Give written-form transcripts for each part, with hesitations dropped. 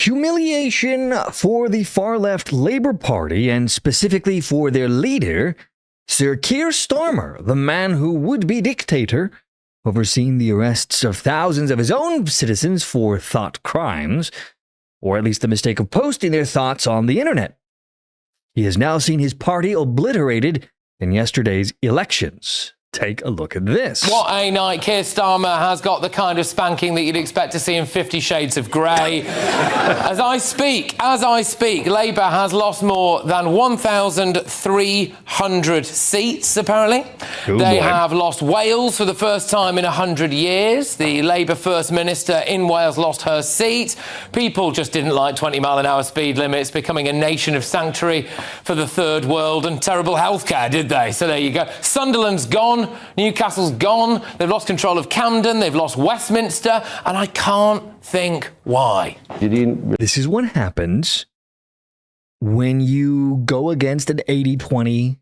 Humiliation for the far-left Labour Party, and specifically for their leader, Sir Keir Starmer, the man who would be dictator, overseeing the arrests of thousands of his own citizens for thought crimes, or at least the mistake of posting their thoughts on the internet. He has now seen his party obliterated in yesterday's elections. Take a look at this. What a night. Keir Starmer has got the kind of spanking that you'd expect to see in 50 Shades of Grey. As I speak, Labour has lost more than 1,300 seats, apparently. They have lost Wales for the first time in 100 years. The Labour First Minister in Wales lost her seat. People just didn't like 20-mile-an-hour speed limits, becoming a nation of sanctuary for the third world and terrible healthcare, did they? So there you go. Sunderland's gone. Newcastle's gone. They've lost control of Camden. They've lost Westminster. And I can't think why. This is what happens when you go against an 80-20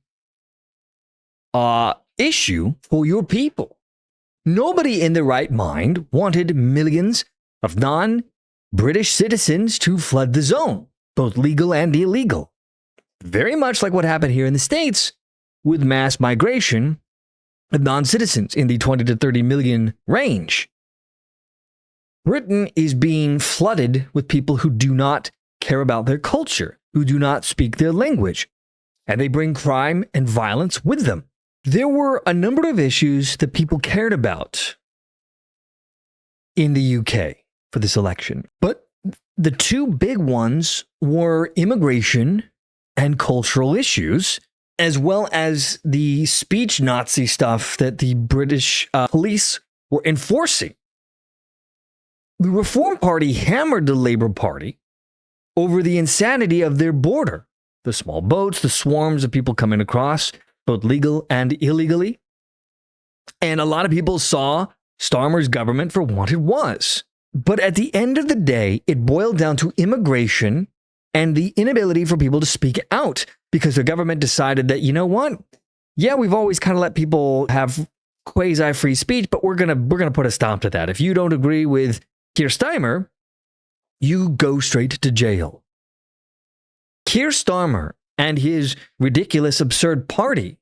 issue for your people. Nobody in their right mind wanted millions of non-British citizens to flood the zone, both legal and illegal. Very much like what happened here in the States with mass migration of non-citizens in the 20 to 30 million range. Britain is being flooded with people who do not care about their culture, who do not speak their language, and they bring crime and violence with them. There were a number of issues that people cared about in the UK for this election, but the two big ones were immigration and cultural issues, as well as the speech Nazi stuff that the British police were enforcing. The Reform Party hammered the Labour Party over the insanity of their border, the small boats, the swarms of people coming across, both legal and illegally. And a lot of people saw Starmer's government for what it was. But at the end of the day, it boiled down to immigration and the inability for people to speak out, because the government decided that, you know what? Yeah, we've always kind of let people have quasi-free speech, but we're gonna put a stop to that. If you don't agree with Keir Starmer, you go straight to jail. Keir Starmer and his ridiculous, absurd party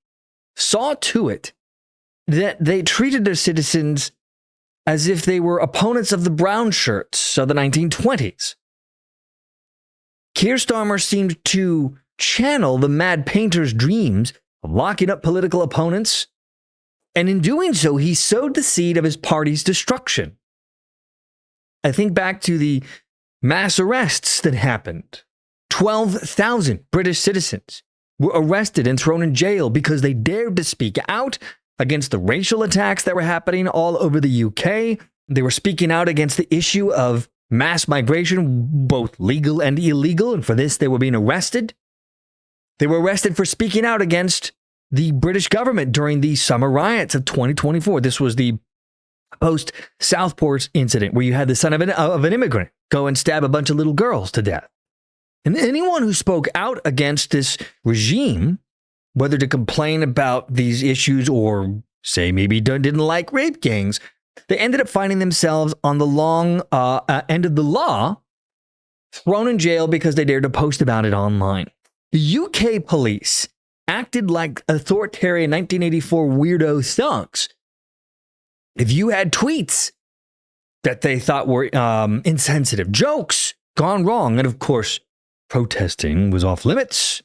saw to it that they treated their citizens as if they were opponents of the brown shirts of the 1920s. Keir Starmer seemed to channel the mad painter's dreams of locking up political opponents, and in doing so, he sowed the seed of his party's destruction. I think back to the mass arrests that happened. 12,000 British citizens were arrested and thrown in jail because they dared to speak out against the racial attacks that were happening all over the UK. They were speaking out against the issue of mass migration, both legal and illegal, and for this they were being arrested. They were arrested for speaking out against the British government during the summer riots of 2024. This was the post-Southport incident where you had the son of an immigrant go and stab a bunch of little girls to death. And anyone who spoke out against this regime, whether to complain about these issues or say maybe didn't like rape gangs, they ended up finding themselves on the long end of the law, thrown in jail because they dared to post about it online. The UK police acted like authoritarian 1984 weirdo thugs. If you had tweets that they thought were insensitive, jokes gone wrong, and of course, protesting was off limits,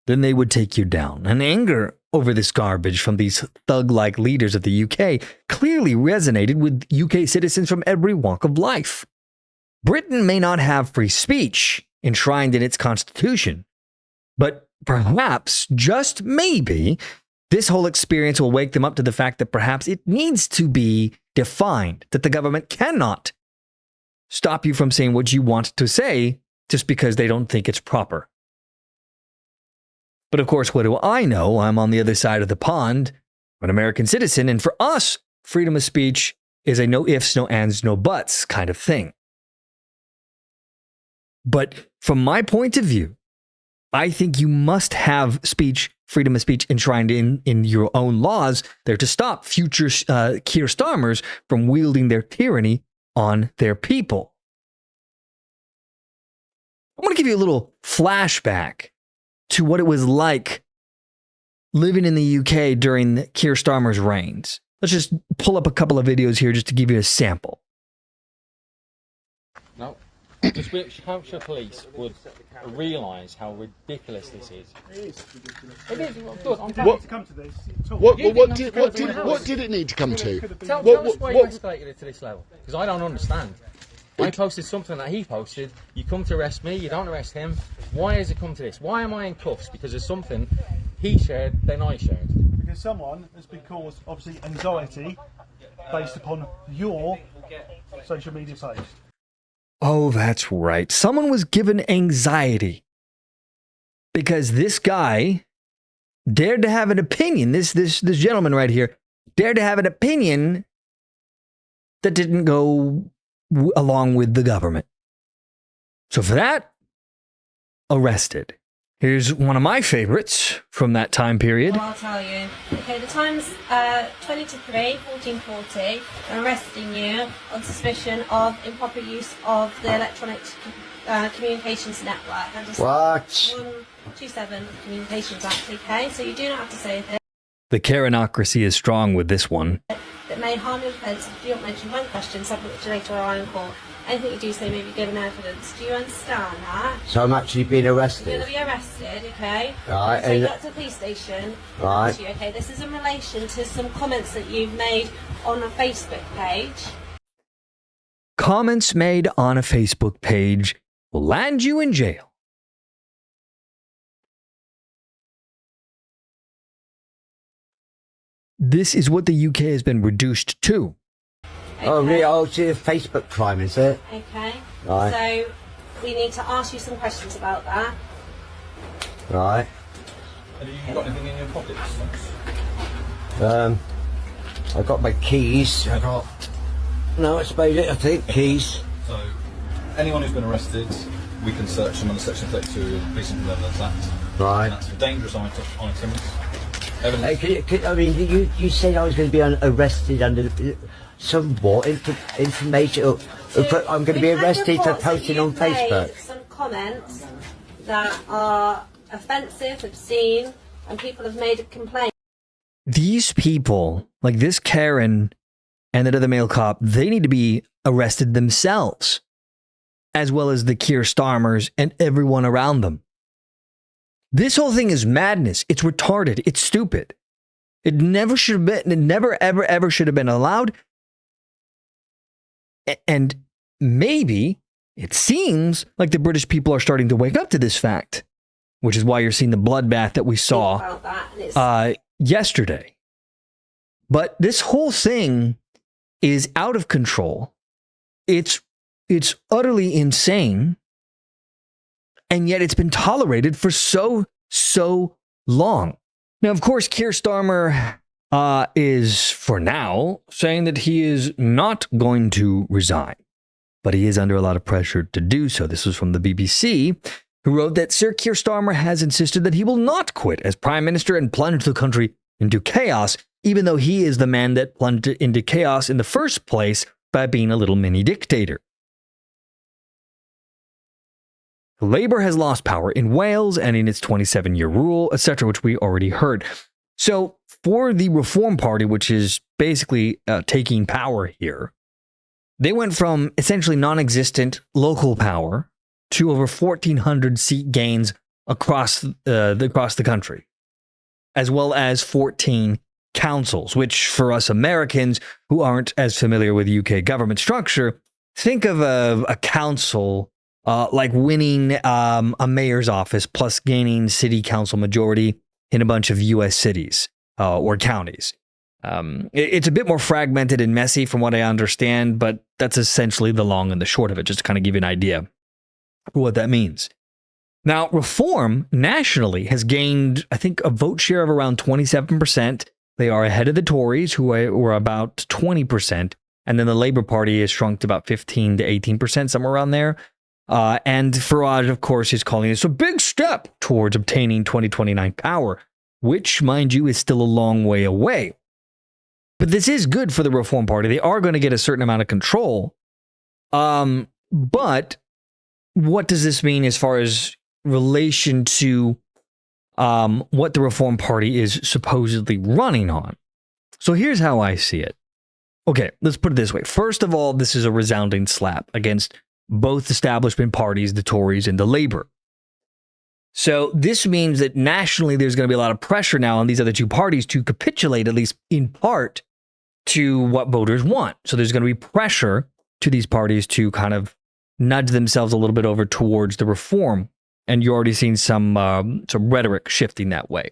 then they would take you down. And anger over this garbage from these thug-like leaders of the UK clearly resonated with UK citizens from every walk of life. Britain may not have free speech enshrined in its constitution, but perhaps, just maybe, this whole experience will wake them up to the fact that perhaps it needs to be defined, that the government cannot stop you from saying what you want to say just because they don't think it's proper. But of course, what do I know? I'm on the other side of the pond, an American citizen, and for us, freedom of speech is a no ifs, no ands, no buts kind of thing. But from my point of view, I think you must have freedom of speech enshrined in your own laws there to stop future Keir Starmers from wielding their tyranny on their people. I want to give you a little flashback to what it was like living in the UK during Keir Starmer's reigns. Let's just pull up a couple of videos here just to give you a sample. No. Just which Hampshire police would realise how ridiculous this is. It is. Of course, I'm happy to come to this. What did it need to come to? Tell us why you escalated it to this level, because I don't understand. I posted something that he posted. You come to arrest me. You don't arrest him. Why has it come to this? Why am I in cuffs? Because there's something he shared, then I shared. Because someone has been caused, obviously, anxiety based upon your social media post. Oh, that's right. Someone was given anxiety because this guy dared to have an opinion. This gentleman right here dared to have an opinion that didn't go along with the government. So for that, arrested. Here's one of my favorites from that time period. Well, I'll tell you. Okay, the time's 20 to 3, 1440. I'm arresting you on suspicion of improper use of the Electronic Communications Network. And What? 127 of the Communications Act, okay? So you do not have to say anything The Karenocracy is strong with this one. that may harm your defence if you don't mention one question subject to later on in court. Anything you do say may be given evidence. Do you understand that? So I'm actually being You're arrested. going to be arrested, okay? Right, So you and- got to the police station. Right. Okay, this is in relation to some comments that you've made on a Facebook page. Comments made on a Facebook page will land you in jail. This is what the UK has been reduced to. Oh, really? Oh, it's a Facebook crime, is it? Okay. Right. So we need to ask you some questions about that. Right. Have you got anything in your pockets? I got my keys. I got. No, it's made it. I think keys. So, anyone who's been arrested, we can search them under Section 32 of the Police and Evidence Act. Right. And that's for dangerous items. Hey, Evidence. I mean, you said I was going to be arrested under some what information? I'm going to be We've had arrested for reports that posting on you've made Facebook. some comments that are offensive, obscene, and people have made a complaint. These people, like this Karen and that other male cop, they need to be arrested themselves, as well as the Keir Starmers and everyone around them. This whole thing is madness. It's retarded. It's stupid. It never should have been, it never, ever, ever should have been allowed. And maybe it seems like the British people are starting to wake up to this fact, which is why you're seeing the bloodbath that we saw About that, and it's yesterday. But this whole thing is out of control. It's utterly insane. And yet it's been tolerated for so long. Now, of course, Keir Starmer is, for now, saying that he is not going to resign. But he is under a lot of pressure to do so. This was from the BBC, who wrote that Sir Keir Starmer has insisted that he will not quit as Prime Minister and plunge the country into chaos, even though he is the man that plunged it into chaos in the first place by being a little mini dictator. Labour has lost power in Wales and in its 27-year rule, etc., which we already heard. So for the Reform Party, which is basically taking power here, they went from essentially non-existent local power to over 1,400 seat gains across the country, as well as 14 councils, which for us Americans who aren't as familiar with UK government structure, think of a council like winning a mayor's office plus gaining city council majority in a bunch of US cities or counties. It's a bit more fragmented and messy from what I understand, but that's essentially the long and the short of it, just to kind of give you an idea for what that means. Now, Reform nationally has gained, I think, a vote share of around 27%. They are ahead of the Tories, who were about 20%. And then the Labour Party has shrunk to about 15 to 18%, somewhere around there. And Farage, of course, is calling this a big step towards obtaining 2029 power, which, mind you, is still a long way away. But this is good for the Reform Party. They are going to get a certain amount of control. But what does this mean as far as relation to what the Reform Party is supposedly running on? So here's how I see it. Okay, let's put it this way. First of all, this is a resounding slap against both establishment parties, the Tories and the Labour. So this means that nationally there's going to be a lot of pressure now on these other two parties to capitulate, at least in part, to what voters want. So there's going to be pressure to these parties to kind of nudge themselves a little bit over towards the reform. And you're already seeing some rhetoric shifting that way.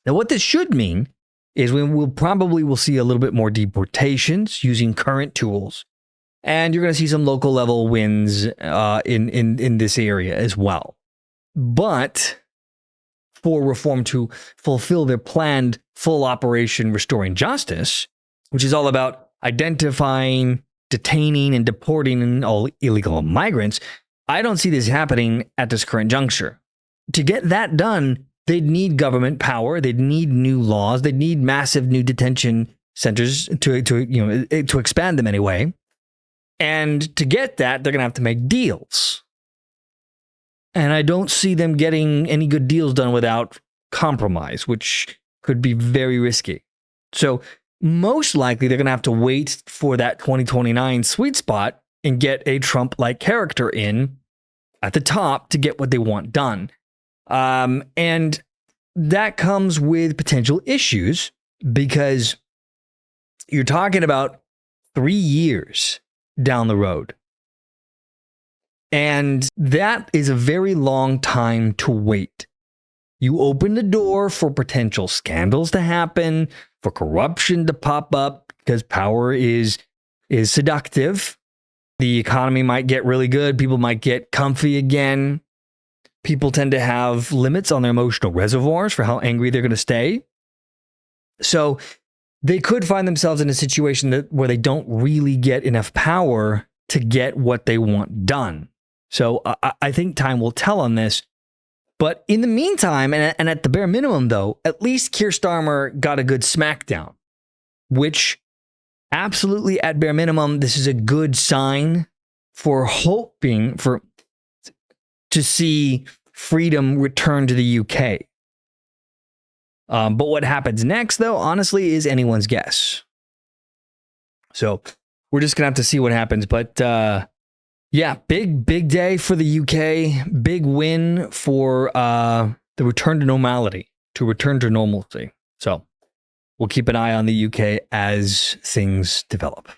Now, what this should mean is we'll see a little bit more deportations using current tools. And you're going to see some local level wins in this area as well. But for Reform to fulfill their planned full operation Restoring Justice, which is all about identifying, detaining, and deporting all illegal migrants, I don't see this happening at this current juncture. To get that done, they'd need government power, they'd need new laws, they'd need massive new detention centers to expand them anyway. And to get that, they're going to have to make deals. And I don't see them getting any good deals done without compromise, which could be very risky. So most likely they're going to have to wait for that 2029 sweet spot and get a Trump-like character in at the top to get what they want done. And that comes with potential issues because you're talking about 3 years down the road. And that is a very long time to wait. You open the door for potential scandals to happen, for corruption to pop up, because power is seductive. The economy might get really good. People might get comfy again. People tend to have limits on their emotional reservoirs for how angry they're going to stay. So they could find themselves in a situation where they don't really get enough power to get what they want done. So I think time will tell on this. But in the meantime, and at the bare minimum, though, at least Keir Starmer got a good smackdown, which absolutely at bare minimum, this is a good sign for hoping to see freedom return to the UK. But what happens next, though, honestly, is anyone's guess. So we're just going to have to see what happens. But yeah, big day for the UK. Big win for the return to normality, to return to normalcy. So we'll keep an eye on the UK as things develop.